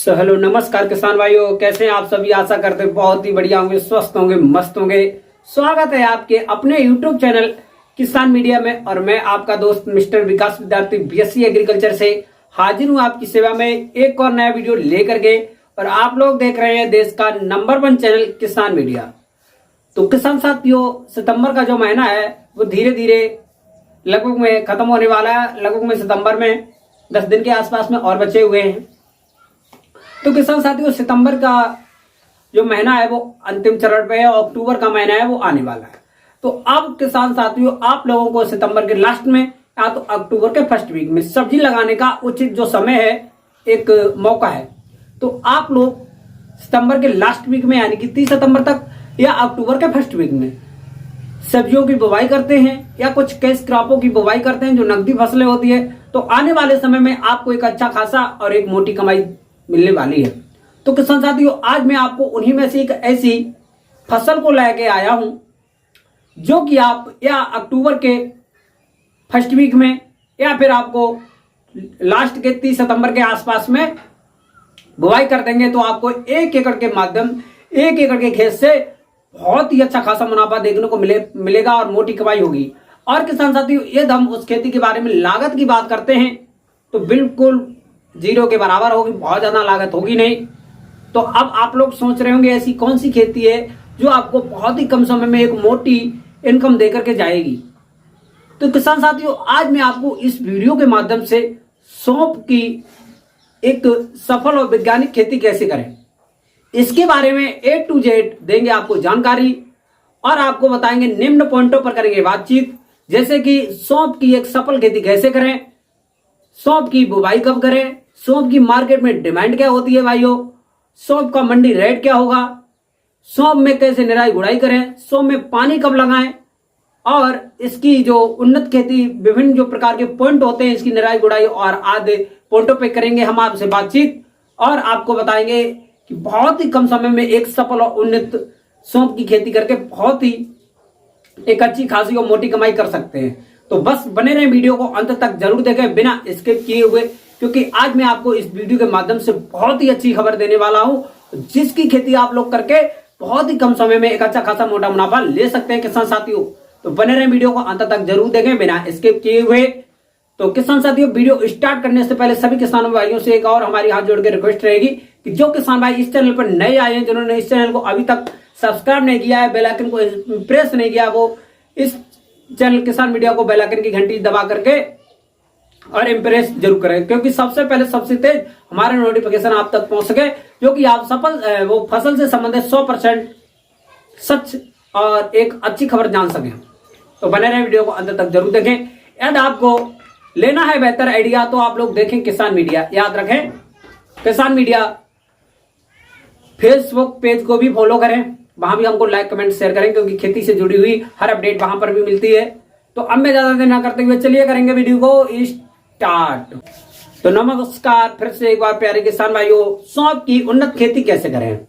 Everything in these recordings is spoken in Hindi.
हेलो नमस्कार किसान भाइयों, कैसे हैं आप सभी। आशा करते हैं बहुत ही बढ़िया होंगे, स्वस्थ होंगे, मस्त होंगे। स्वागत है आपके अपने यूट्यूब चैनल किसान मीडिया में। और मैं आपका दोस्त मिस्टर विकास विद्यार्थी बीएससी एग्रीकल्चर से हाजिर हूं आपकी सेवा में एक और नया वीडियो लेकर के। और आप लोग देख रहे हैं देश का नंबर 1 चैनल किसान मीडिया। तो किसान साथियों, सितंबर का जो महीना है वो धीरे धीरे लगभग में खत्म होने वाला है। लगभग में सितंबर में 10 दिन के आसपास में और बचे हुए हैं। तो किसान साथियों, सितंबर का जो महीना है वो अंतिम चरण पे है और अक्टूबर का महीना है वो आने वाला है। तो अब किसान साथियों, आप लोगों को सितंबर के लास्ट में या तो अक्टूबर के फर्स्ट वीक में सब्जी लगाने का उचित जो समय है, एक मौका है। तो आप लोग सितंबर के लास्ट वीक में यानी कि 30 सितंबर तक या अक्टूबर के फर्स्ट वीक में सब्जियों की बुवाई करते हैं या कुछ कैश क्रॉपों की बुवाई करते हैं जो नकदी फसलें होती है, तो आने वाले समय में आपको एक अच्छा खासा और एक मोटी कमाई मिलने वाली है। तो किसान साथियों, आज मैं आपको उन्हीं में से एक ऐसी फसल को लेके आया हूं जो कि आप या अक्टूबर के फर्स्ट वीक में या फिर आपको लास्ट के 30 सितंबर के आसपास में बुवाई कर देंगे तो आपको 1 एकड़ के माध्यम 1 एकड़ के खेत से बहुत ही अच्छा खासा मुनाफा देखने को मिलेगा और मोटी कमाई होगी। और किसान साथियों, यदि हम उस खेती के बारे में लागत की बात करते हैं तो बिल्कुल जीरो के बराबर होगी, बहुत ज्यादा लागत होगी नहीं। तो अब आप लोग सोच रहे होंगे ऐसी कौन सी खेती है जो आपको बहुत ही कम समय में एक मोटी इनकम देकर के जाएगी। तो किसान साथियों, आज मैं आपको इस वीडियो के माध्यम से सौंफ की एक सफल और वैज्ञानिक खेती कैसे करें इसके बारे में A to Z देंगे आपको जानकारी। और आपको बताएंगे निम्न पॉइंटों पर करेंगे बातचीत, जैसे कि सौंफ की एक सफल खेती कैसे करें, सौंफ की बुवाई कब करें, सौंफ की मार्केट में डिमांड क्या होती है भाइयों, सौंफ का मंडी रेट क्या होगा, सौंफ में कैसे निराई गुड़ाई करें, सौंफ में पानी कब लगाएं, और इसकी जो उन्नत खेती विभिन्न जो प्रकार के पॉइंट होते हैं इसकी निराई गुड़ाई और आदि पॉइंटों पे करेंगे हम आपसे बातचीत। और आपको बताएंगे कि बहुत ही कम समय में एक सफल और उन्नत सौंफ की खेती करके बहुत ही एक अच्छी खासी और मोटी कमाई कर सकते हैं। तो बस बने रहे वीडियो को अंत तक जरूर देखें बिना स्किप किए हुए, क्योंकि आज मैं आपको इस वीडियो के माध्यम से बहुत ही अच्छी खबर देने वाला हूं जिसकी खेती आप लोग करके बहुत ही कम समय में एक अच्छा खासा मोटा मुनाफा ले सकते हैं किसान साथियों। तो बने रहे वीडियो को अंत तक जरूर देखें बिना स्किप किए हुए। तो किसान साथियों, वीडियो स्टार्ट करने से पहले सभी किसानों भाइयों से एक और हमारी हाथ जोड़ के रिक्वेस्ट रहेगी कि जो किसान भाई इस चैनल पर नए आए हैं, जिन्होंने इस चैनल को अभी तक सब्सक्राइब नहीं किया है, बेल आइकन को प्रेस नहीं किया, वो इस चैनल किसान मीडिया को बेल आइकन की घंटी दबा करके और इम्प्रेस जरूर करें, क्योंकि सबसे पहले सबसे तेज हमारे नोटिफिकेशन आप तक पहुंच सके, जो कि आप सफल वो फसल से संबंधित 100% सच और एक अच्छी खबर जान सकें। तो बने रहे वीडियो को अंत तक जरूर देखें। यदि आपको लेना है बेहतर आइडिया तो आप लोग देखें किसान मीडिया। याद रखें, किसान मीडिया फेसबुक पेज को भी फॉलो करें, वहां भी हमको लाइक कमेंट शेयर करें, क्योंकि खेती से जुड़ी हुई हर अपडेट वहां पर भी मिलती है। तो अब मैं ज्यादा देर ना करते हुए चलिए करेंगे वीडियो को स्टार्ट। तो नमस्कार फिर से एक बार प्यारे किसान भाइयों, सौंफ की उन्नत खेती कैसे करें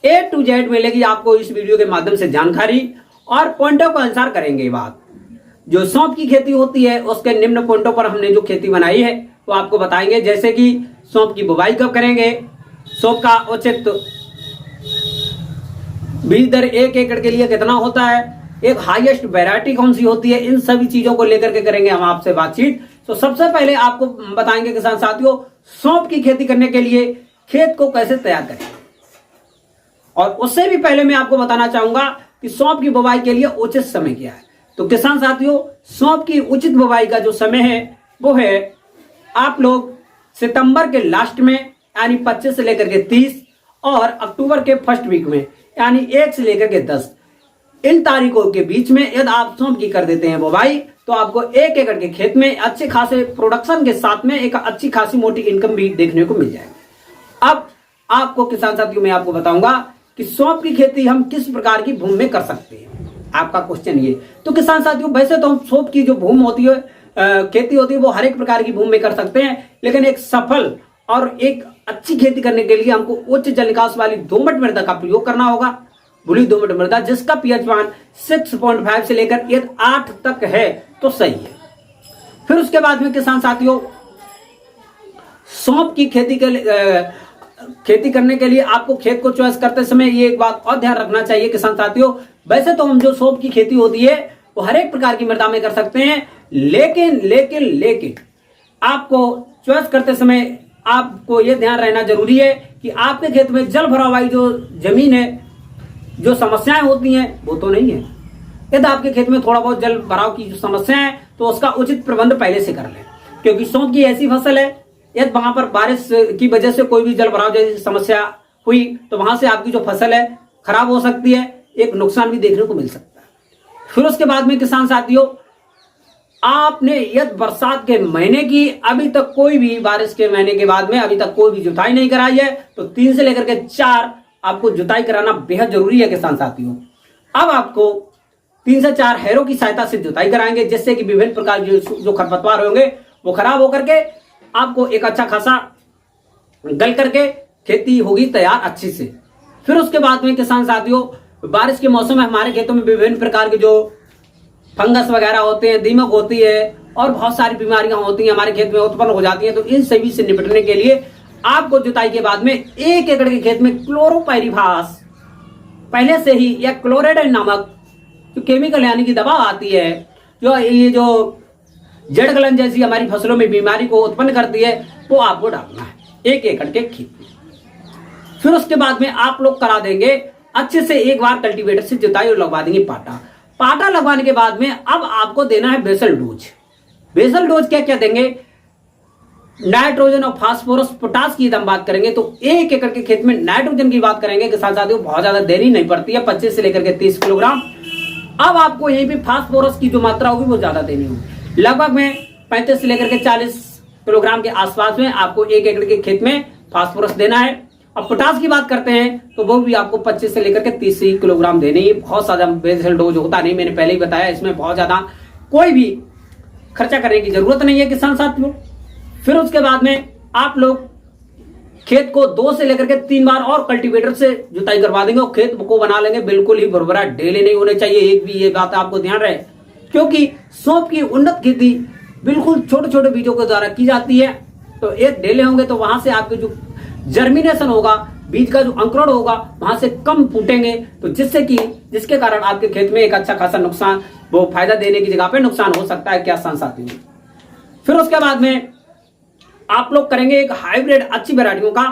A to Z मिलेगी आपको इस वीडियो के माध्यम से जानकारी और पॉइंटों को अनुसार करेंगे बात। जो सौंफ की खेती होती है उसके निम्न पॉइंटों पर हमने जो खेती बनाई है वो आपको बताएंगे, जैसे कि सौंफ की बुवाई कब करेंगे, सौंफ का उचित बीज दर 1 एकड़ के लिए कितना होता है, एक हाईएस्ट वैरायटी कौन सी होती है, इन सभी चीजों को लेकर के करेंगे हम आपसे बातचीत। तो सबसे पहले आपको बताएंगे किसान साथियों, सौंफ की खेती करने के लिए खेत को कैसे तैयार करें। और उससे भी पहले मैं आपको बताना चाहूंगा कि सौंफ की बुवाई के लिए उचित समय क्या है। तो किसान साथियों, सौंफ की उचित बुवाई का जो समय है वो है आप लोग सितंबर के लास्ट में यानी 25 से लेकर के 30 और अक्टूबर के फर्स्ट वीक में यानी 1 से लेकर के 10, इन तारीखों के बीच में यदि आप सौंफ की कर देते हैं बुवाई तो आपको 1 एकड़ के खेत में अच्छे खासे प्रोडक्शन के साथ में एक अच्छी खासी मोटी इनकम भी देखने को मिल जाएगी। अब आपको किसान साथियों मैं आपको बताऊंगा कि सौंफ की खेती हम किस प्रकार की भूमि में कर सकते हैं। आपका क्वेश्चन ये। तो किसान साथियों, वैसे तो हम सौंफ की जो भूमि होती है खेती होती है वो हर एक प्रकार की भूमि में कर सकते हैं, लेकिन एक सफल और एक अच्छी खेती करने के लिए हमको उच्च जल निकास वाली दोमट मृदा का प्रयोग करना होगा। भूली दोमट मृदा जिसका पीएच मान 6.5 से लेकर 8 तक है तो सही है। फिर उसके बाद में किसान साथियों, सौंफ की खेती के लिए खेती करने के लिए आपको खेत को चॉइस करते समय ये एक बात और ध्यान रखना चाहिए किसान साथियों, वैसे तो हम जो सौंफ की खेती होती है वो हर एक प्रकार की मृदा में कर सकते हैं, लेकिन आपको चॉइस करते समय आपको यह ध्यान रहना जरूरी है कि आपके खेत में जल भराव वाली जो जमीन है, जो समस्याएं होती हैं वो तो नहीं है। यदि आपके खेत में थोड़ा बहुत जल भराव की जो समस्या है तो उसका उचित प्रबंध पहले से कर लें, क्योंकि सौंफ की ऐसी फसल है यदि वहां पर बारिश की वजह से कोई भी जल भराव जैसी समस्या हुई तो वहां से आपकी जो फसल है खराब हो सकती है, एक नुकसान भी देखने को मिल सकता है। फिर उसके बाद में किसान साथियों, आपने यदि बरसात के महीने की अभी तक कोई भी बारिश के महीने के बाद में अभी तक कोई भी जुताई नहीं कराई है तो 3 से लेकर के 4 आपको जुताई कराना बेहद जरूरी है किसान साथियों। अब आपको 3 से 4 हैरों की सहायता से जुताई कराएंगे, जिससे कि विभिन्न प्रकार के जो खरपतवार होंगे वो खराब होकर के आपको एक अच्छा खासा गल करके खेती होगी तैयार अच्छी से। फिर उसके बाद में किसान साथियों, बारिश के मौसम में हमारे खेतों में विभिन्न प्रकार के जो फंगस वगैरह होते हैं, दीमक होती है और बहुत सारी बीमारियां होती हैं हमारे खेत में उत्पन्न हो जाती हैं। तो इन सभी से निपटने के लिए आपको जुताई के बाद में 1 एकड़ के खेत में क्लोरोपाइरीफास पहले से ही या क्लोरेडाइन नामक जो केमिकल यानी कि दवा आती है, जो ये जो जड़ गलन जैसी हमारी फसलों में बीमारी को उत्पन्न करती है, वो आपको डालना है 1 एकड़ के खेत में। फिर उसके बाद में आप लोग करा देंगे अच्छे से एक बार कल्टीवेटर से जुताई और लगवा देंगे पाटा लगवाने के बाद में अब आपको देना है बेसल डोज। क्या क्या देंगे? नाइट्रोजन और फास्फोरस पोटास की हम बात करेंगे तो 1 एकड़ के खेत में नाइट्रोजन की बात करेंगे किसान साथियों, बहुत ज्यादा देनी नहीं पड़ती है, 25 से लेकर के 30 किलोग्राम। अब आपको यहीं पे फास्फोरस की जो मात्रा होगी वो ज्यादा देनी होगी, लगभग में 35 से लेकर के 40 किलोग्राम के आसपास में आपको 1 एकड़ के खेत में फास्फोरस देना है। अब पोटास की बात करते हैं तो वो भी आपको 25 से लेकर के 30 किलोग्राम देनी है। बहुत ज्यादा बेसल डोज होता नहीं, मैंने पहले ही बताया, इसमें बहुत ज्यादा कोई भी खर्चा करने की जरूरत नहीं है किसान साथियों। फिर उसके बाद में आप लोग खेत को 2 से लेकर के 3 बार और कल्टीवेटर से जुताई करवा देंगे और खेत को बना लेंगे बिल्कुल ही भुरभुरा, ढेले नहीं होने चाहिए एक भी, ये बात आपको ध्यान रहे, क्योंकि सौंफ की उन्नत खेती बिल्कुल छोटे छोटे बीजों के द्वारा की जाती है। तो एक ढेले होंगे तो वहां से आपके जो जर्मिनेशन होगा, बीज का जो अंकुरण होगा वहां से कम फूटेंगे, तो जिसके कारण आपके खेत में एक अच्छा खासा नुकसान, वो फायदा देने की जगह पे नुकसान हो सकता है क्या साथियों। फिर उसके बाद में आप लोग करेंगे एक हाइब्रिड अच्छी वैरायटियों का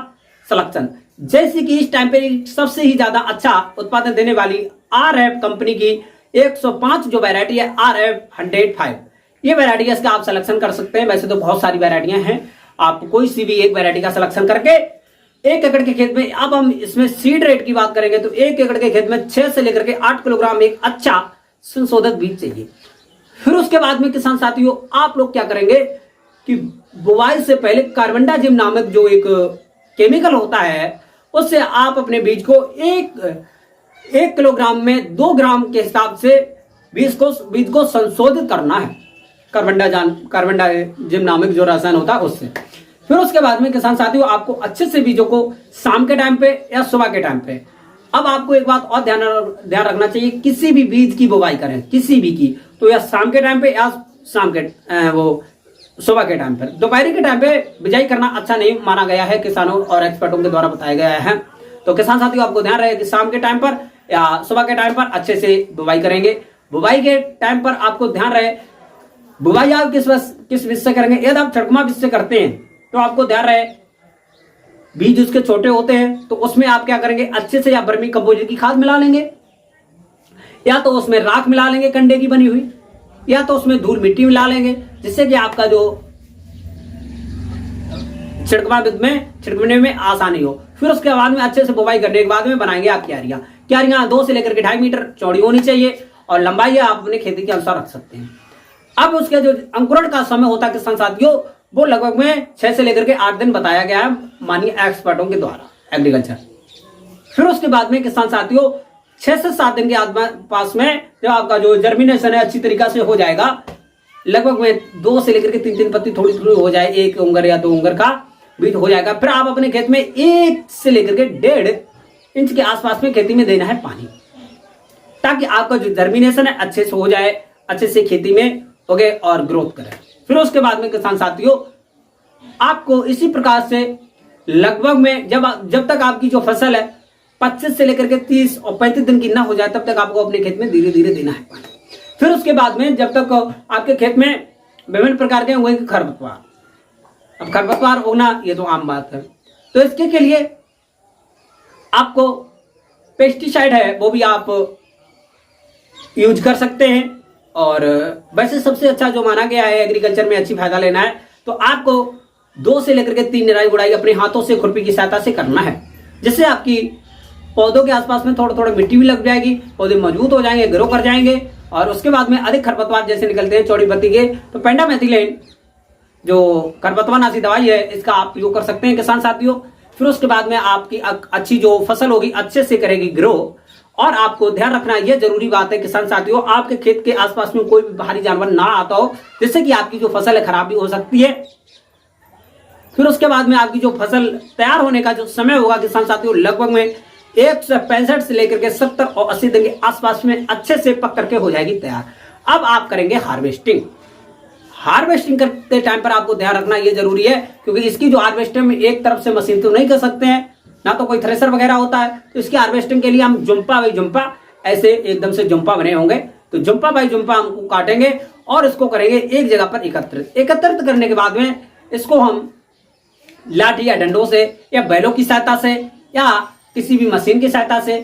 सिलेक्शन, जैसे कि इस टाइम पे सबसे ही ज्यादा अच्छा उत्पादन देने वाली RF कंपनी की 105 जो वैरायटी है RF 105, ये वैरायटी इसका आप सिलेक्शन कर सकते हैं। वैसे तो बहुत सारी वैरायटियां हैं, आप कोई सी भी एक वैरायटी का सिलेक्शन करके 1 एकड़ के खेत में, अब हम इसमें सीड रेट की बात करेंगे तो 1 एकड़ के खेत में 6 से लेकर के 8 किलोग्राम एक अच्छा संशोधित बीज चाहिए। फिर उसके बाद में किसान साथियों आप लोग क्या करेंगे कि बुवाई से पहले कार्बेंडाजिम नामक जो एक केमिकल होता है उससे आप अपने बीज को 1 किलोग्राम में 2 ग्राम के हिसाब से बीज को संशोधित करना है, कार्बेंडाजिम नामक जो रसायन होता है उससे। फिर उसके बाद में किसान साथियों आपको अच्छे से बीजों को शाम के टाइम पे या सुबह के टाइम पे, अब आपको एक बात और ध्यान रखना चाहिए, किसी भी बीज की बुवाई करें किसी भी की तो या शाम के टाइम पे या सुबह के टाइम पर, दोपहर के टाइम पे बिजाई करना अच्छा नहीं माना गया है किसानों और एक्सपर्टों के द्वारा बताया गया है। तो किसान साथियों आपको ध्यान रहे कि शाम के टाइम पर या सुबह के टाइम पर अच्छे से बुवाई करेंगे। बुवाई के टाइम पर आपको ध्यान रहे बुवाई आप किस बीज से करेंगे। यदि आप छड़कमा बीज से करते हैं तो आपको ध्यान रहे बीज उसके छोटे होते हैं तो उसमें आप क्या करेंगे, अच्छे से या वर्मी कंपोजिट की खाद मिला लेंगे, या तो उसमें राख मिला लेंगे कंडे की बनी हुई, या तो उसमें धूल मिट्टी मिला लेंगे, जिससे कि आपका जो छिड़कने में आसानी हो। फिर उसके बाद में अच्छे से बुवाई करने के बाद में बनाएंगे आप क्यारियां 2 से लेकर के 2.5 मीटर चौड़ी होनी चाहिए और लंबाई आप अपने खेती के अनुसार रख सकते हैं। अब उसके जो अंकुरण का समय होता है किसान साथियों वो लगभग में 6 से लेकर के 8 दिन बताया गया है माननीय एक्सपर्टों के द्वारा एग्रीकल्चर। फिर उसके बाद में किसान साथियों 6 से 7 दिन के पास में जब आपका जो जर्मिनेशन है अच्छी तरीका से हो जाएगा, लगभग में 2 से लेकर के 3 पत्ती थोड़ी थोड़ी हो जाए, 1 उंगर या 2 उंगर का बीज हो जाएगा। फिर आप अपने खेत में 1 से लेकर के 1.5 इंच के आसपास में खेती में देना है पानी, ताकि आपका जो जर्मिनेशन है अच्छे से हो जाए, अच्छे से खेती में उगे और ग्रोथ करे। फिर उसके बाद में किसान साथियों आपको इसी प्रकार से लगभग में जब तक आपकी जो फसल है 25 से लेकर के 30 और 35 दिन की ना हो जाए तब तक आपको अपने खेत में धीरे धीरे देना है पानी। फिर उसके बाद में जब तक आपके खेत में विभिन्न प्रकार के उगेंगे खरपतवार, अब खरपतवार उगना ये तो आम बात है, तो इसके के लिए आपको पेस्टिसाइड है वो भी आप यूज कर सकते हैं। और वैसे सबसे अच्छा जो माना गया है एग्रीकल्चर में अच्छी फायदा लेना है तो आपको 2 से लेकर के 3 निराई गुड़ाई अपने हाथों से खुरपी की सहायता से करना है, जिससे आपकी पौधों के आसपास में थोड़ा थोड़ा मिट्टी भी लग जाएगी, पौधे मजबूत हो जाएंगे, ग्रो कर जाएंगे। और उसके बाद में अधिक खरपतवार जैसे निकलते हैं चौड़ी पत्ती के, तो पेंडामेथिलिन जो खरपतवार नाशी दवाई है इसका आप प्रयोग कर सकते हैं किसान साथियों। फिर उसके बाद में आपकी अच्छी जो फसल होगी अच्छे से करेगी ग्रो। और आपको ध्यान रखना ये जरूरी बात है किसान साथियों, आपके खेत के आसपास में कोई भी बाहरी जानवर ना आता हो जिससे कि आपकी जो फसल है खराब भी हो सकती है। फिर उसके बाद में आपकी जो फसल तैयार होने का जो समय होगा किसान साथियों लगभग में 165 से लेकर के 70 और 80 दिन के आसपास में अच्छे से पक करके हो जाएगी तैयार। अब आप करेंगे हार्वेस्टिंग। हार्वेस्टिंग करते टाइम पर आपको ध्यान रखना ये जरूरी है, क्योंकि इसकी जो हार्वेस्टिंग में एक तरफ से मशीन तो नहीं कर सकते हैं, ना तो कोई थ्रेसर वगैरह होता है, तो इसकी हार्वेस्टिंग के लिए हम जुम्पा बाई जुम्पा ऐसे एकदम से जुम्पा बने होंगे, तो जुम्पा बाई जुम्पा हमको काटेंगे और इसको करेंगे एक जगह पर एकत्रित करने के बाद में इसको हम लाठी या डंडों से या बैलों की सहायता से या किसी भी मशीन की सहायता से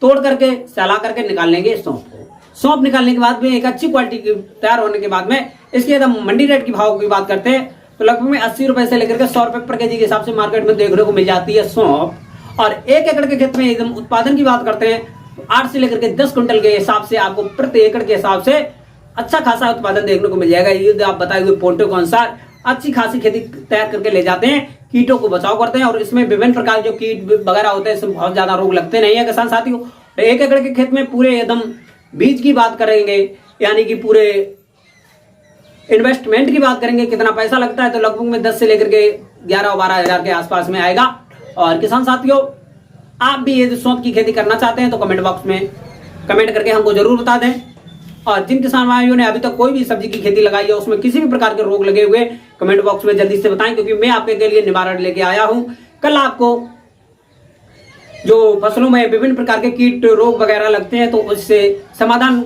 तोड़ करके सला करके निकाल लेंगे सौंफ को। सौंफ निकालने के बाद में एक अच्छी क्वालिटी की तैयार होने के बाद में इसके एकदम मंडी रेट की भाव की बात करते हैं तो लगभग में 80 रुपए से लेकर के 100 रुपए पर केजी के हिसाब से मार्केट में देखने को मिल जाती है सौंफ। और 1 एकड़ के खेत में एकदम उत्पादन की बात करते हैं तो 8 से लेकर के 10 क्विंटल के हिसाब से आपको प्रति एकड़ के हिसाब से अच्छा खासा उत्पादन देखने को मिल जाएगा। ये आप बताए हुए पोर्टो के अनुसार अच्छी खासी खेती तैयार करके ले जाते हैं, कीटों को बचाव करते हैं और इसमें विभिन्न प्रकार के जो कीट वगैरह होते हैं इसमें बहुत ज्यादा रोग लगते नहीं है किसान साथियों। 1 एकड़ के खेत में पूरे एकदम बीज की बात करेंगे यानी कि पूरे इन्वेस्टमेंट की बात करेंगे कितना पैसा लगता है तो लगभग में 10 से लेकर के 11-12 हजार के आसपास में आएगा। और किसान साथियों आप भी ये सौंफ की खेती करना चाहते हैं तो कमेंट बॉक्स में कमेंट करके हमको जरूर बता दें। और जिन किसान भाइयों ने अभी तक कोई भी सब्जी की खेती लगाई है उसमें किसी भी प्रकार के रोग लगे हुए कमेंट बॉक्स में जल्दी से बताएं, क्योंकि मैं आपके लिए निवारण लेके आया हूं। कल आपको जो फसलों में विभिन्न प्रकार के कीट रोग वगैरह लगते हैं तो उससे समाधान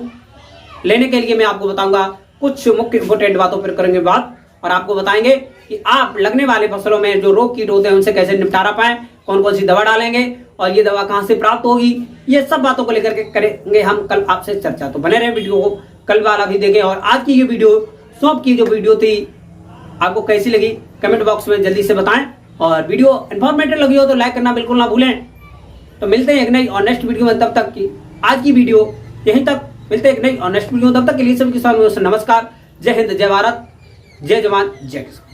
लेने के लिए मैं आपको बताऊंगा कुछ मुख्य इंपोर्टेंट बातों पर करेंगे बात और आपको बताएंगे कि आप लगने वाले फसलों में जो रोग कीट होते हैं उनसे कैसे निपटारा पाएं, कौन कौन सी दवा डालेंगे और ये दवा कहां से प्राप्त होगी, ये सब बातों को लेकर के करेंगे हम कल आपसे चर्चा। तो बने रहे वीडियो को कल वाला भी देखें। और आज की ये वीडियो सौंफ की जो वीडियो थी आपको कैसी लगी कमेंट बॉक्स में जल्दी से बताएं। और वीडियो इन्फॉर्मेटिव लगी हो तो लाइक करना बिल्कुल ना भूलें। तो मिलते हैं एक नई और नेक्स्ट वीडियो में, तब तक की आज की वीडियो यहीं तक, मिलते हैं एक नई और नेक्स्ट वीडियो, तब तक के लिए सभी किसानों से नमस्कार। जय हिंद, जय भारत, जय जवान, जय किसान।